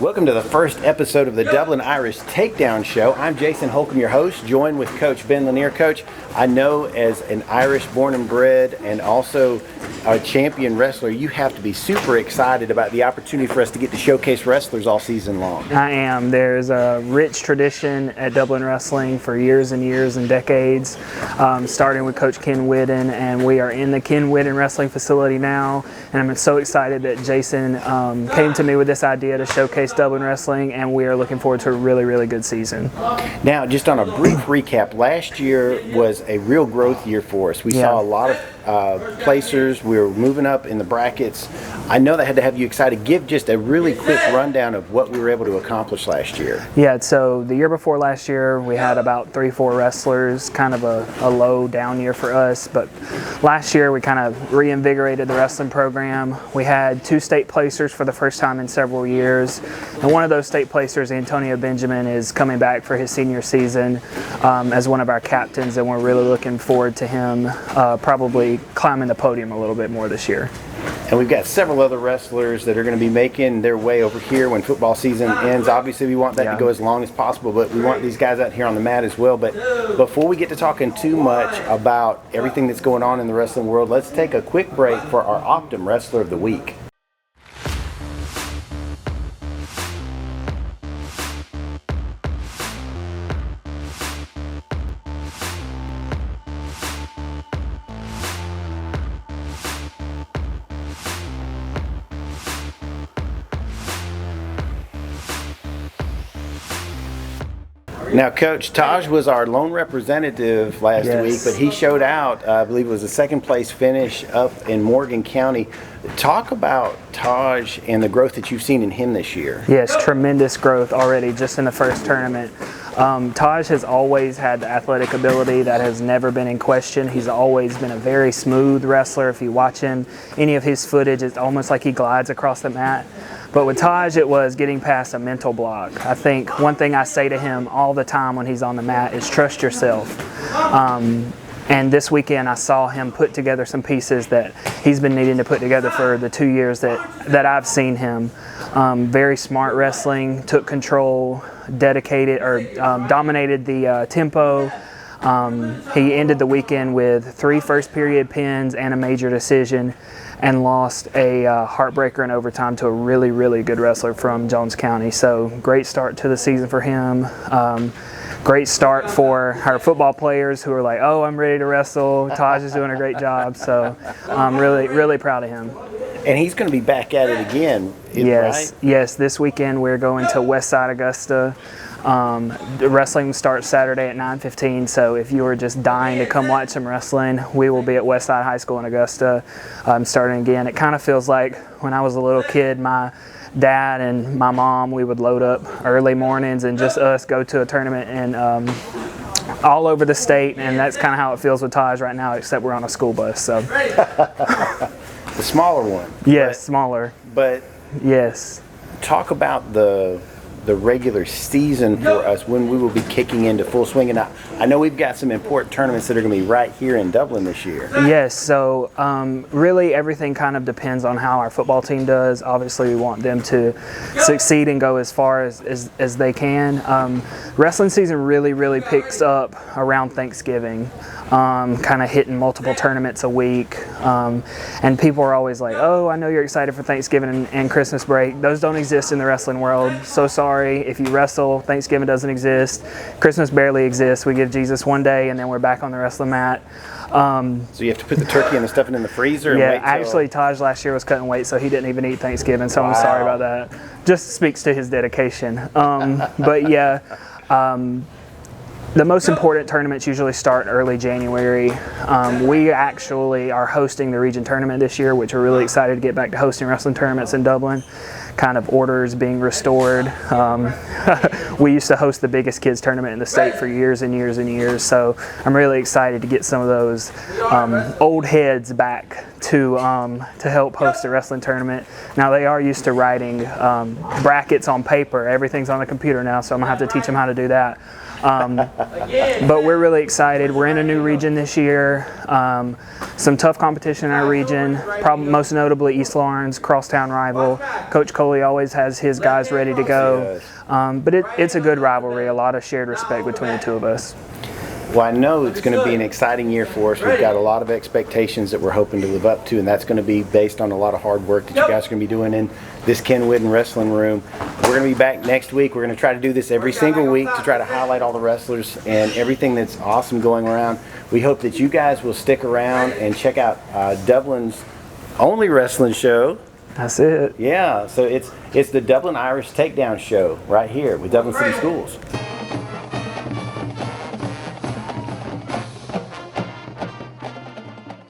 Welcome to the first episode of the Dublin Irish Takedown Show. I'm Jason Holcomb, your host, joined with Coach Ben Lanier. Coach, I know as an Irish born and bred and also a champion wrestler, you have to be super excited about the opportunity for us to get to showcase wrestlers all season long. I am. There's a rich tradition at Dublin Wrestling for years and years and decades, starting with Coach Ken Whiddon, and we are in the Ken Whiddon Wrestling facility now, and I'm so excited that Jason came to me with this idea to showcase Dublin Wrestling, and we are looking forward to a really, really good season. Now, just on a brief recap, last year was a real growth year for us. We saw a lot of placers. We were moving up in the brackets. I know that had to have you excited. Give just a really quick rundown of what we were able to accomplish last year. Yeah, so the year before last year, we had about 3-4 wrestlers, kind of a low down year for us, but last year we kind of reinvigorated the wrestling program. We had 2 state placers for the first time in several years, and one of those state placers, Antonio Benjamin, is coming back for his senior season as one of our captains, and we're really looking forward to him probably climbing the podium a little bit more this year. And we've got several other wrestlers that are going to be making their way over here when football season ends. Obviously, we want that to go as long as possible, but we want these guys out here on the mat as well. But before we get to talking too much about everything that's going on in the wrestling world, let's take a quick break for our Optim Wrestler of the Week. Now, Coach, Taj was our lone representative last week, but he showed out. I believe it was a second-place finish up in Morgan County. Talk about Taj and the growth that you've seen in him this year. Yes, tremendous growth already just in the first tournament. Taj has always had the athletic ability that has never been in question. He's always been a very smooth wrestler. If you watch him, any of his footage, it's almost like he glides across the mat. But with Taj, it was getting past a mental block. I think one thing I say to him all the time when he's on the mat is trust yourself. And this weekend I saw him put together some pieces that he's been needing to put together for the 2 years that I've seen him. Very smart wrestling, took control, dominated the tempo. He ended the weekend with 3 first period pins and a major decision, and lost a heartbreaker in overtime to a really, really good wrestler from Jones County. So great start to the season for him. Great start for our football players who are like, oh, I'm ready to wrestle. Taj is doing a great job. So I'm really, really proud of him. And he's going to be back at it again, right? Yes. This weekend we're going to Westside Augusta. The wrestling starts Saturday at 9:15, so if you are just dying to come watch some wrestling, we will be at Westside High School in Augusta starting again. It kind of feels like when I was a little kid, my dad and my mom, we would load up early mornings and just us go to a tournament and all over the state, and that's kind of how it feels with Taj right now, except we're on a school bus. So the smaller one. Yes, smaller. But yes. Talk about the regular season for us when we will be kicking into full swing. And I know we've got some important tournaments that are going to be right here in Dublin this year. Yes, so really everything kind of depends on how our football team does. Obviously we want them to succeed and go as far as they can. Wrestling season really, really picks up around Thanksgiving. Kind of hitting multiple tournaments a week, and people are always like, oh, I know you're excited for Thanksgiving and Christmas break. Those don't exist in the wrestling world. So sorry if you wrestle, Thanksgiving doesn't exist. Christmas barely exists. We give Jesus one day and then we're back on the wrestling mat. So you have to put the turkey and the stuffing in the freezer? Yeah, and wait actually Taj last year was cutting weight, so he didn't even eat Thanksgiving, so I'm sorry about that. Just speaks to his dedication. But yeah, the most important tournaments usually start early January. We actually are hosting the region tournament this year, which we're really excited to get back to hosting wrestling tournaments in Dublin. Kind of orders being restored. We used to host the biggest kids tournament in the state for years and years and years, so I'm really excited to get some of those old heads back to help host a wrestling tournament. Now they are used to writing brackets on paper. Everything's on the computer now, so I'm gonna have to teach them how to do that. But we're really excited. We're in a new region this year. Some tough competition in our region, probably most notably East Lawrence, crosstown rival. Coach Coley always has his guys ready to go. But it's a good rivalry, a lot of shared respect between the two of us. Well, I know it's going to be an exciting year for us. We've got a lot of expectations that we're hoping to live up to, and that's going to be based on a lot of hard work that you guys are going to be doing in this Ken Whitten wrestling room. We're going to be back next week. We're going to try to do this every single week to try to highlight all the wrestlers and everything that's awesome going around. We hope that you guys will stick around and check out Dublin's only wrestling show. That's it. Yeah, so it's the Dublin Irish Takedown Show right here with Dublin City Schools.